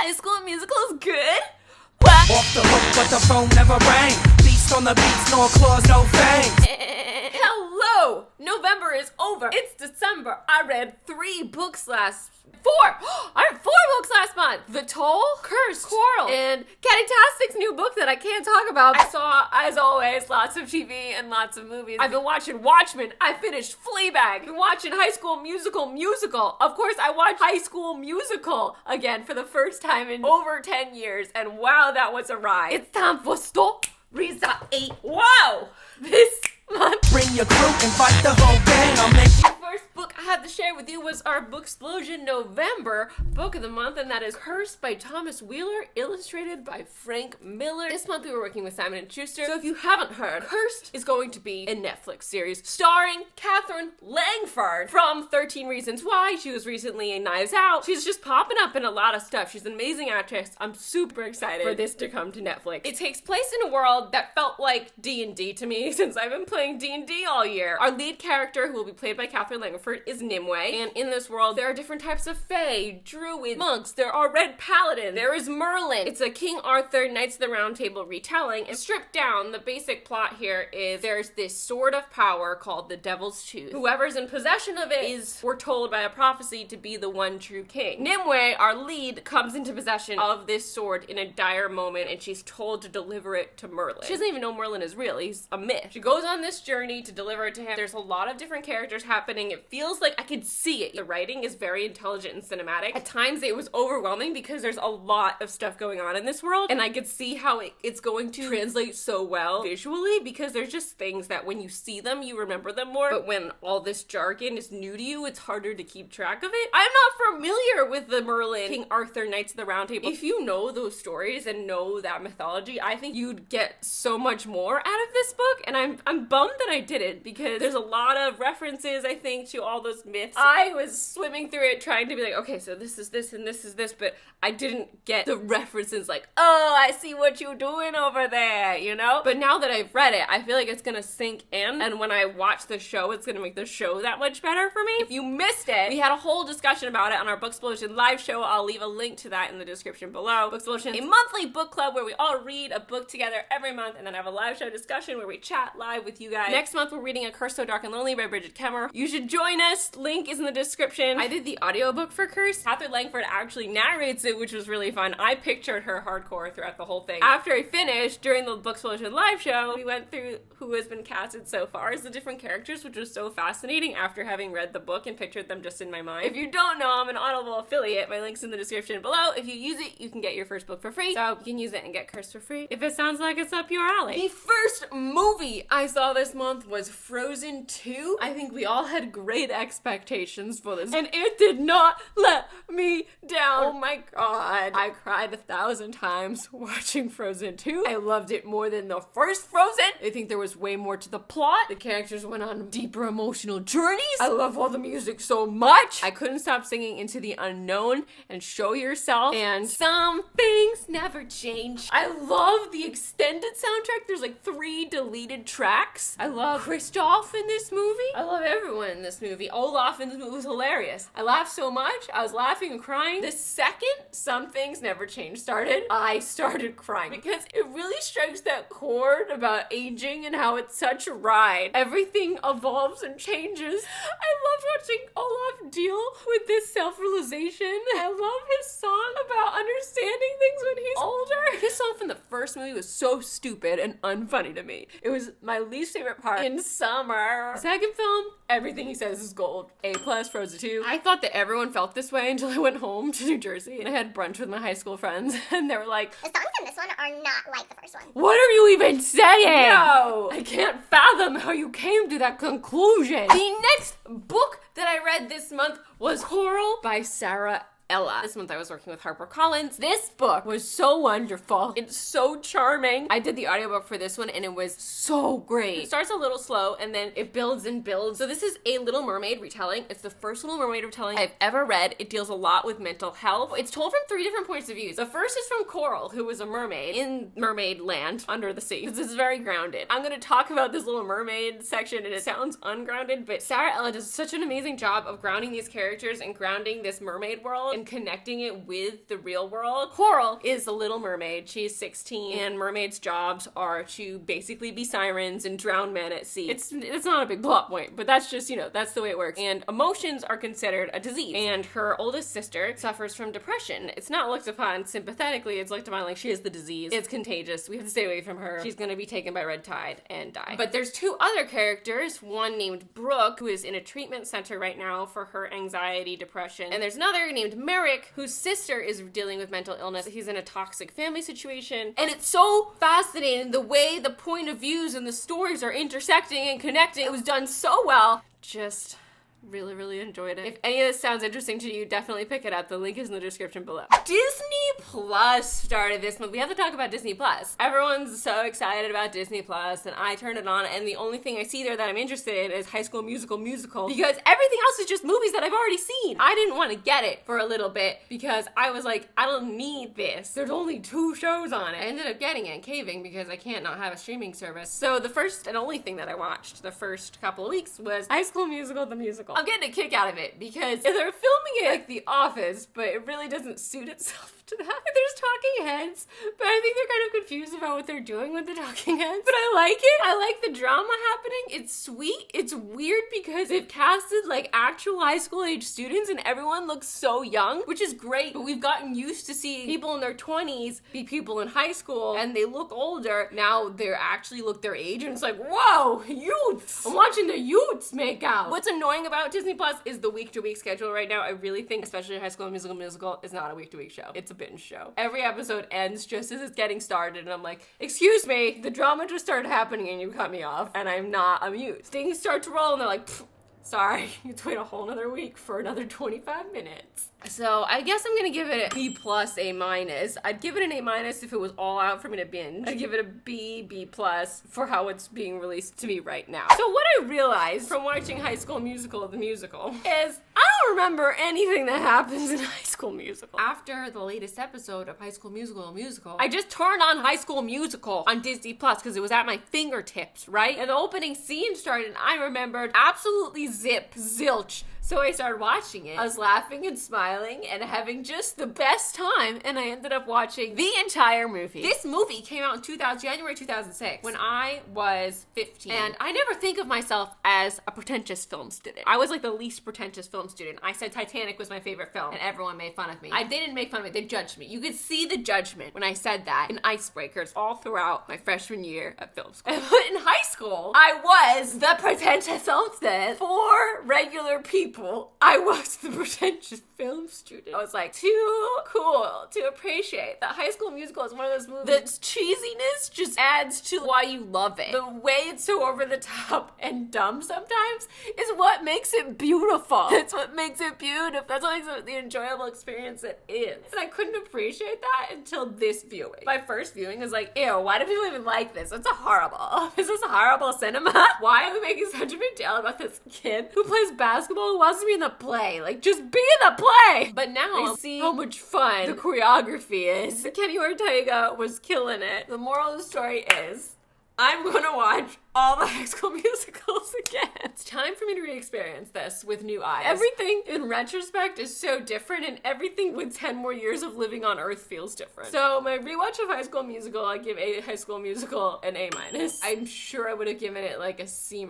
High School Musical is good? What? Off the hook, but the phone never rang. Beast on the beats, no claws, no fangs. Hello! November is over. It's December. I read 4! I read 4 books last month. The Toll, Cursed, Coral, and Katytastic's new book that I can't talk about. I saw, as always, lots of TV and lots of movies. I've been watching Watchmen. I finished Fleabag. I've been watching High School Musical. Of course, I watched High School Musical again for the first time in over 10 years, and wow, that was a ride. It's time for Stories 8. Wow! This month. Bring your crew, invite the whole gang. I'll make you. The first book I had to share with you was our BOOKSPLOSION November book of the month, and that is Cursed by Thomas Wheeler, illustrated by Frank Miller. This month we were working with Simon & Schuster. So if you haven't heard, Cursed is going to be a Netflix series starring Katherine Langford from 13 Reasons Why. She was recently in Knives Out. She's just popping up in a lot of stuff. She's an amazing actress. I'm super excited for this to come to Netflix. It takes place in a world that felt like D&D to me since I've been playing D&D all year. Our lead character, who will be played by Katherine Langford, is Nimue, and in this world there are different types of fae, druids, monks, there are red paladins, there is Merlin. It's a King Arthur Knights of the Round Table retelling, and stripped down, the basic plot here is there's this sword of power called the Devil's Tooth. Whoever's in possession of it is foretold by a prophecy to be the one true king. Nimue, our lead, comes into possession of this sword in a dire moment, and she's told to deliver it to Merlin. She doesn't even know Merlin is real, he's a myth. She goes on this journey to deliver it to him. There's a lot of different characters happening. It feels like I could see it. The writing is very intelligent and cinematic. At times it was overwhelming because there's a lot of stuff going on in this world, and I could see how it's going to translate so well visually, because there's just things that when you see them, you remember them more, but when all this jargon is new to you, it's harder to keep track of it. I'm not familiar with the Merlin, King Arthur, Knights of the Round Table. If you know those stories and know that mythology, I think you'd get so much more out of this book, and I'm bummed that I didn't, because there's a lot of references, I think, to all those myths. I was swimming through it trying to be like, okay, so this is this and this is this, but I didn't get the references like, oh, I see what you're doing over there, you know? But now that I've read it, I feel like it's gonna sink in, and when I watch the show, it's gonna make the show that much better for me. If you missed it, we had a whole discussion about it on our BOOKSPLOSION live show. I'll leave a link to that in the description below. BOOKSPLOSION, a monthly book club where we all read a book together every month, and then have a live show discussion where we chat live with you guys. Next month, we're reading A Curse So Dark and Lonely by Bridget Kemmer. You should join us. Link is in the description. I did the audiobook for Curse. Katherine Langford actually narrates it, which was really fun. I pictured her hardcore throughout the whole thing. After I finished, during the BOOKSPLOSION live show, we went through who has been casted so far as the different characters, which was so fascinating after having read the book and pictured them just in my mind. If you don't know, I'm an Audible affiliate. My link's in the description below. If you use it, you can get your first book for free. So you can use it and get Curse for free if it sounds like it's up your alley. The first movie I saw this month was Frozen 2. I think we all had great expectations for this, and it did not let me down. Oh my god. I cried 1,000 times watching Frozen 2. I loved it more than the first Frozen. I think there was way more to the plot. The characters went on deeper emotional journeys. I love all the music so much. I couldn't stop singing Into the Unknown and Show Yourself and Some Things Never Change. I love the extended soundtrack. There's like 3 deleted tracks. I love Kristoff in this movie. I love everyone in this movie. Olaf in this movie was hilarious. I laughed so much. I was laughing and crying. The second Some Things Never Change started, I started crying, because it really strikes that chord about aging and how it's such a ride. Everything evolves and changes. I love watching Olaf deal with this self-realization. I love his song about understanding things when he's older. His song from the first movie was so stupid and unfunny to me. It was my least favorite part in summer. Second film, everything he says is gold. A+, Frozen 2. I thought that everyone felt this way until I went home to New Jersey and I had brunch with my high school friends, and they were like, the songs in this one are not like the first one. what are you even saying? No! I can't fathom how you came to that conclusion. The next book that I read this month was Coral by SARA. This month I was working with HarperCollins. This book was so wonderful. It's so charming. I did the audiobook for this one and it was so great. It starts a little slow and then it builds and builds. So this is a Little Mermaid retelling. It's the first Little Mermaid retelling I've ever read. It deals a lot with mental health. It's told from 3 different points of view. The first is from Coral, who was a mermaid in mermaid land under the sea. This is very grounded. I'm gonna talk about this Little Mermaid section and it sounds ungrounded, but Sarah Ella does such an amazing job of grounding these characters and grounding this mermaid world and connecting it with the real world. Coral is a little mermaid. She's 16, and mermaids' jobs are to basically be sirens and drown men at sea. It's not a big plot point, but that's just, that's the way it works. And emotions are considered a disease. And her oldest sister suffers from depression. It's not looked upon sympathetically. It's looked upon like she has the disease. It's contagious. We have to stay away from her. She's gonna be taken by red tide and die. But there's two other characters, one named Brooke, who is in a treatment center right now for her anxiety, depression. And there's another named Merrick, whose sister is dealing with mental illness. He's in a toxic family situation. And it's so fascinating the way the point of views and the stories are intersecting and connecting. It was done so well. Just really, really enjoyed it. If any of this sounds interesting to you, definitely pick it up. The link is in the description below. Disney Plus started this month. We have to talk about Disney Plus. Everyone's so excited about Disney Plus, and I turned it on, and the only thing I see there that I'm interested in is High School Musical because everything else is just movies that I've already seen. I didn't want to get it for a little bit because I was like, I don't need this. There's only 2 shows on it. I ended up getting it and caving because I can't not have a streaming service. So the first and only thing that I watched the first couple of weeks was High School Musical, the musical. I'm getting a kick out of it because they're filming it like The Office, but it really doesn't suit itself to that. There's talking heads, but I think they're kind of confused about what they're doing with the talking heads. But I like it. I like the drama happening. It's sweet. It's weird because they've casted like actual high school age students and everyone looks so young, which is great. But we've gotten used to seeing people in their 20s be people in high school and they look older. Now they actually look their age and it's like, whoa, youths. I'm watching the youths make out. What's annoying about Disney Plus is the week-to-week schedule right now. I really think, especially High School Musical is not a week-to-week show. It's a binge show. Every episode ends just as it's getting started and I'm like, excuse me, the drama just started happening and you cut me off and I'm not amused. Things start to roll and they're like, sorry, you have to wait a whole nother week for another 25 minutes. So I guess I'm gonna give it a B+, A-. I'd give it an A- if it was all out for me to binge. I'd give it a B+ for how it's being released to me right now. So what I realized from watching High School Musical, the musical, is I don't remember anything that happens in High School Musical. After the latest episode of High School Musical, I just turned on High School Musical on Disney Plus because it was at my fingertips, right? And the opening scene started and I remembered absolutely zilch. So I started watching it. I was laughing and smiling and having just the best time, and I ended up watching the entire movie. This movie came out in January 2006, when I was 15. And I never think of myself as a pretentious film student. I was like the least pretentious film student. I said Titanic was my favorite film, and everyone made fun of me. They didn't make fun of me, they judged me. You could see the judgment when I said that in icebreakers all throughout my freshman year at film school. But in high school, I was the pretentious film student for regular people. I was the pretentious film student. I was like, too cool to appreciate that High School Musical is one of those movies that's cheesiness just adds to why you love it. The way it's so over the top and dumb sometimes is what makes it beautiful. That's what makes it beautiful. That's what makes it the enjoyable experience it is. And I couldn't appreciate that until this viewing. My first viewing was like, ew, why do people even like this? It's horrible. This is horrible cinema. Why are we making such a big deal about this kid who plays basketball who wants to be in the play? Like, just be in the play! But now I see how much fun the choreography is. Kenny Ortega was killing it. The moral of the story is, I'm gonna watch all the High School Musicals again. It's time for me to re-experience this with new eyes. Everything in retrospect is so different, and everything with 10 more years of living on Earth feels different. So my rewatch of High School Musical, I give High School Musical an A-. I'm sure I would have given it like a C-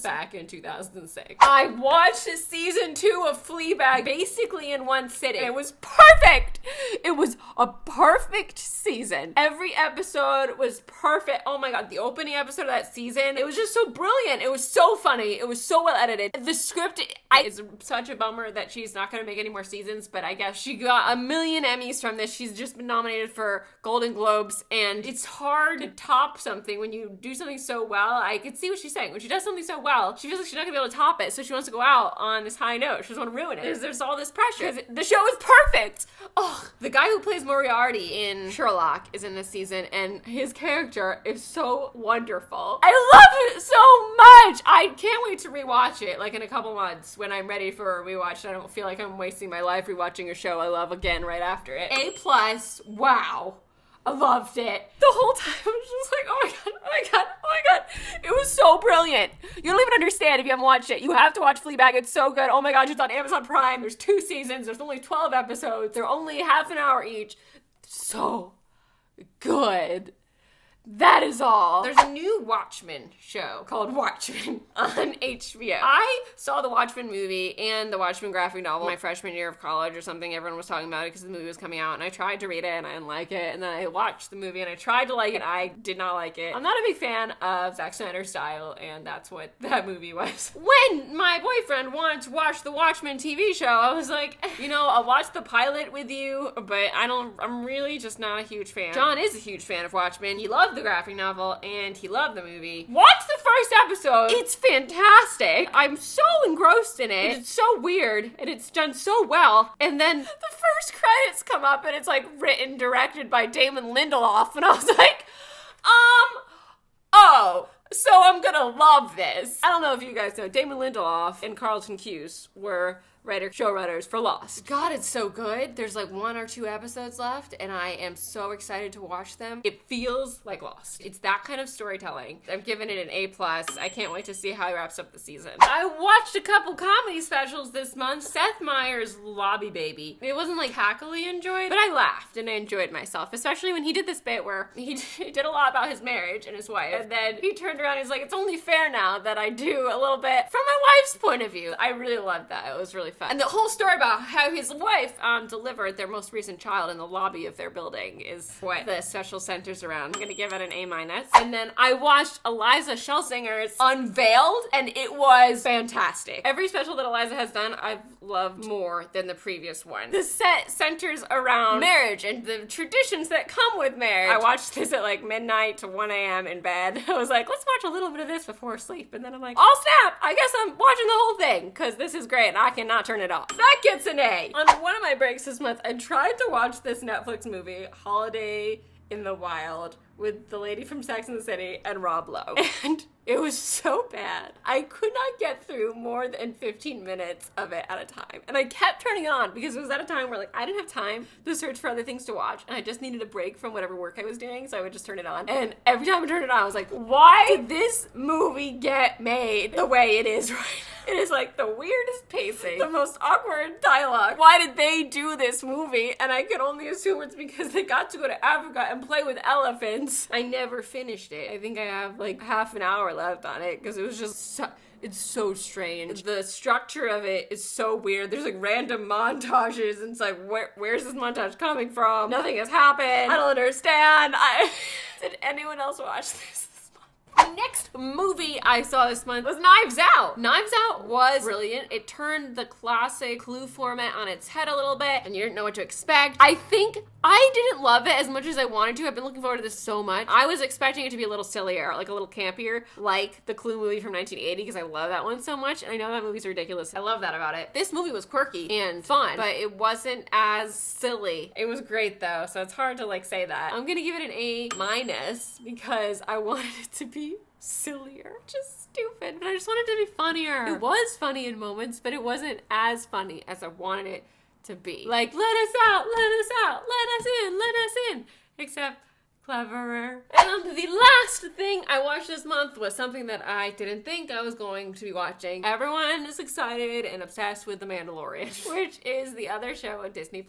back in 2006. I watched season 2 of Fleabag basically in one sitting. It was perfect! It was a perfect season. Every episode was perfect. Oh my god, the opening episode of that season, it was just so brilliant. It was so funny. It was so well edited. The script, it's such a bummer that she's not going to make any more seasons, but I guess she got 1 million Emmys from this. She's just been nominated for Golden Globes, and it's hard to top something when you do something so well. I could see what she's saying. When she does something so well, she feels like she's not going to be able to top it, so she wants to go out on this high note. She doesn't want to ruin it. There's all this pressure. The show is perfect! Oh, the guy who plays Moriarty in Sherlock is in this season, and his character is so wonderful. I love it so much! I can't wait to rewatch it, like in a couple months when I'm ready for a rewatch. I don't feel like I'm wasting my life rewatching a show I love again right after it. A+, wow. I loved it. The whole time I was just like, oh my god, oh my god, oh my god. It was so brilliant. You don't even understand if you haven't watched it. You have to watch Fleabag. It's so good. Oh my gosh, it's on Amazon Prime. There's 2 seasons. There's only 12 episodes. They're only half an hour each. So good. That is all. There's a new Watchmen show called Watchmen on HBO. I saw the Watchmen movie and the Watchmen graphic novel my freshman year of college or something. Everyone was talking about it because the movie was coming out, and I tried to read it and I didn't like it. And then I watched the movie and I tried to like it. I did not like it. I'm not a big fan of Zack Snyder's style, and that's what that movie was. When my boyfriend wanted to watch the Watchmen TV show, I was like, you know, I'll watch the pilot with you, but I'm really just not a huge fan. John is a huge fan of Watchmen. He loved the graphic novel and he loved the movie. Watch the first episode. It's fantastic. I'm so engrossed in it. It's so weird and it's done so well. And then the first credits come up and it's like written, directed by Damon Lindelof, and I was like, oh, so I'm gonna love this. I don't know if you guys know, Damon Lindelof and Carlton Cuse were showrunners for Lost. God, it's so good. There's like 1 or 2 episodes left, and I am so excited to watch them. It feels like Lost. It's that kind of storytelling. I've given it an A+. I can't wait to see how he wraps up the season. I watched a couple comedy specials this month. Seth Meyers' Lobby Baby. It wasn't like hackily enjoyed, but I laughed and I enjoyed myself, especially when he did this bit where he did a lot about his marriage and his wife, and then he turned around and he's like, it's only fair now that I do a little bit from my wife's point of view. I really loved that. It was really fun. And the whole story about how his wife delivered their most recent child in the lobby of their building is what the special centers around. I'm gonna give it an A-. And then I watched ILIZA Shelsinger's Unveiled, and it was fantastic. Every special that ILIZA has done, I've loved more than the previous one. The set centers around marriage and the traditions that come with marriage. I watched this at like midnight to 1 a.m. in bed. I was like, let's watch a little bit of this before sleep. And then I'm like, oh snap, I guess I'm watching the whole thing because this is great and I cannot turn it off. That gets an A. On one of my breaks this month, I tried to watch this Netflix movie, Holiday in the Wild, with the lady from Sex and the City and Rob Lowe. And it was so bad. I could not get through more than 15 minutes of it at a time. And I kept turning it on because it was at a time where like I didn't have time to search for other things to watch, and I just needed a break from whatever work I was doing, so I would just turn it on. And every time I turned it on, I was like, why did this movie get made the way it is right now? It is like the weirdest pacing, the most awkward dialogue. Why did they do this movie? And I can only assume it's because they got to go to Africa and play with elephants. I never finished it. I think I have like half an hour left on it because it was just so, it's so strange. The structure of it is so weird. There's like random montages and it's like, where's this montage coming from? Nothing has happened. I don't understand. Did anyone else watch this? The next movie I saw this month was Knives Out. Knives Out was brilliant. It turned the classic Clue format on its head a little bit, and you didn't know what to expect. I think I didn't love it as much as I wanted to. I've been looking forward to this so much. I was expecting it to be a little sillier, like a little campier, like the Clue movie from 1980, because I love that one so much, and I know that movie's ridiculous. I love that about it. This movie was quirky and fun, but it wasn't as silly. It was great though, so it's hard to like say that. I'm gonna give it an A- because I wanted it to be sillier. Just stupid, but I just wanted it to be funnier. It was funny in moments, but it wasn't as funny as I wanted it to be. Like, let us out, let us out, let us in, let us in. Except cleverer. And the last thing I watched this month was something that I didn't think I was going to be watching. Everyone is excited and obsessed with The Mandalorian, which is the other show on Disney+.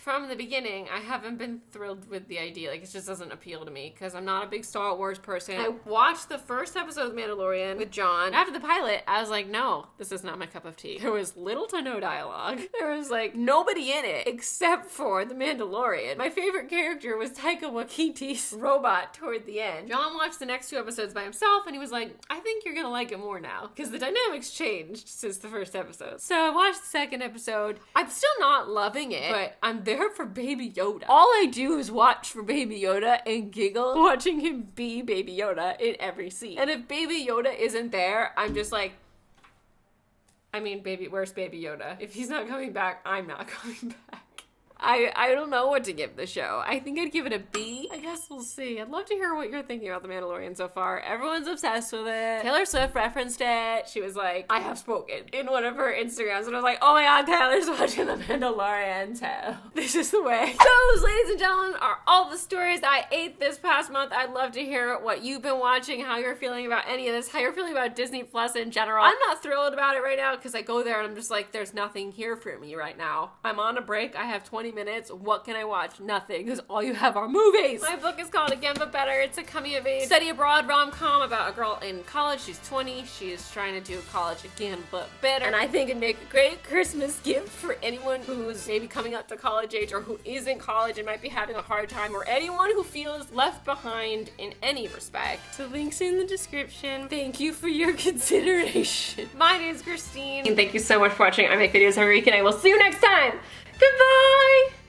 From the beginning, I haven't been thrilled with the idea. Like, it just doesn't appeal to me because I'm not a big Star Wars person. I watched the first episode of The Mandalorian with John. After the pilot, I was like, no, this is not my cup of tea. There was little to no dialogue. There was like nobody in it except for The Mandalorian. My favorite character was Taika Waititi's robot toward the end. John watched the next 2 episodes by himself and he was like, I think you're gonna like it more now because the dynamics changed since the first episode. So I watched the second episode. I'm still not loving it, but I'm there for Baby Yoda. All I do is watch for Baby Yoda and giggle watching him be Baby Yoda in every scene. And if Baby Yoda isn't there, I'm just like, I mean, where's Baby Yoda? If he's not coming back, I'm not coming back. I don't know what to give the show. I think I'd give it a B. I guess we'll see. I'd love to hear what you're thinking about The Mandalorian so far. Everyone's obsessed with it. Taylor Swift referenced it. She was like, I have spoken in one of her Instagrams, and I was like, oh my god, Taylor's watching The Mandalorian too. This is the way. Those, ladies and gentlemen, are all the stories I ate this past month. I'd love to hear what you've been watching, how you're feeling about any of this, how you're feeling about Disney Plus in general. I'm not thrilled about it right now because I go there and I'm just like, there's nothing here for me right now. I'm on a break. I have 20 minutes. What can I watch? Nothing, because all you have are movies. My book is called Again But Better. It's a coming of age study abroad rom-com about a girl in college. She's 20. She is trying to do college again but better. And I think it'd make a great Christmas gift for anyone who's maybe coming up to college age or who is in college and might be having a hard time, or anyone who feels left behind in any respect. So links in the description. Thank you for your consideration. My name is Christine, and thank you so much for watching. I make videos every week, and I will see you next time. Goodbye!